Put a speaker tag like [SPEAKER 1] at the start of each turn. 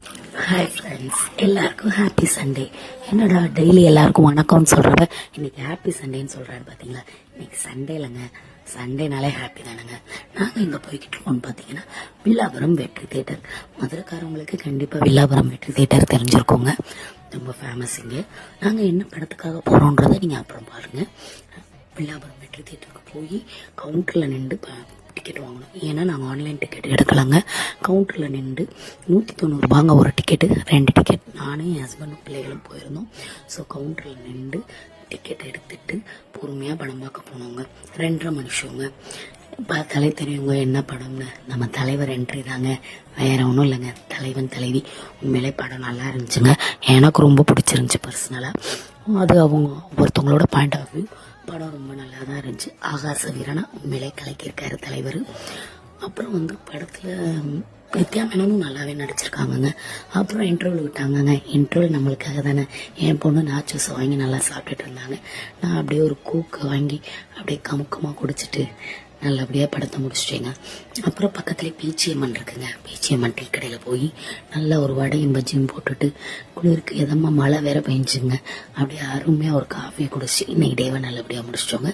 [SPEAKER 1] Hi friends, எல்லாருக்கும் happy Sunday. என்னடா daily எல்லாருக்கும் வணக்கம்னு சொல்கிறப்ப இன்னைக்கு ஹாப்பி சண்டேன்னு சொல்கிறாரு பார்த்தீங்களா? இன்னைக்கு சண்டே இல்லைங்க, சண்டேனாலே ஹாப்பி தானேங்க. நாங்கள் இங்கே போய்கிட்டு இருக்கோம்னு பார்த்தீங்கன்னா வில்லாபுரம் வெற்றி தேட்டர். மதுரைக்காரவங்களுக்கு கண்டிப்பாக வில்லாபுரம் வெற்றி தேட்டர் தெரிஞ்சிருக்கோங்க, ரொம்ப ஃபேமஸ் இங்கே. நாங்கள் என்ன படத்துக்காக போகிறோன்றதை நீங்கள் அப்புறம் பாருங்கள். வில்லாபுரம் வெற்றி தேட்டருக்கு போய் கவுண்டரில் நின்று டிக்கெட் வாங்கணும். ஏன்னா நாங்கள் ஆன்லைன் டிக்கெட் எடுக்கலாங்க. கவுண்டரில் நின்று 190 ஒரு டிக்கெட்டு, 2 டிக்கெட். நானும் என் ஹஸ்பண்டும் பிள்ளைகளும் போயிருந்தோம். ஸோ கவுண்டரில் நின்று டிக்கெட் எடுத்துட்டு பொறுமையாக படம் பார்க்க போனோங்க. 2:30 மணி ஷோங்க. பார்த்தாலே தெரியுங்க என்ன படம்னு. நம்ம தலைவர் என்ட்ரி தாங்க, வேற ஒன்றும் இல்லைங்க. தலைவன் தலைவி. உண்மையிலே படம் நல்லா இருந்துச்சுங்க, எனக்கு ரொம்ப பிடிச்சிருந்துச்சி பர்சனலாக. அது அவங்க ஒருத்தவங்களோட பாயிண்ட் ஆஃப் வியூ. படம் ரொம்ப நல்லா தான் இருந்துச்சு. ஆகாச வீரனா உண்மையிலே கலக்கியிருக்காரு தலைவர். அப்புறம் படத்தில் நித்யா மேனனும் நல்லாவே நடிச்சிருக்காங்கங்க. அப்புறம் இன்டர்வல் விட்டாங்கங்க. இன்டர்வல் நம்மளுக்காக தானே. என் பொண்ணு நாச்சூஸ் வாங்கி நல்லா சாப்பிட்டுட்டு இருந்தாங்க. நான் அப்படியே ஒரு கூக்கு வாங்கி அப்படியே கமுக்கமாக குடிச்சிட்டு நல்லபடியாக படத்தை முடிச்சிட்டேங்க. அப்புறம் பக்கத்துலேயே பேச்சியம்மன் இருக்குங்க. பேச்சியம்மன் டீ கடையில் போய் நல்லா ஒரு வடையும் பஜ்ஜியும் போட்டுட்டு, குளிருக்கு எதமாக மழை வேற பெஞ்சுங்க, அப்படியே அருமையாக ஒரு காஃபியை குடிச்சு இன்னைக்கு டேவை நல்லபடியாக முடிச்சிட்டோங்க.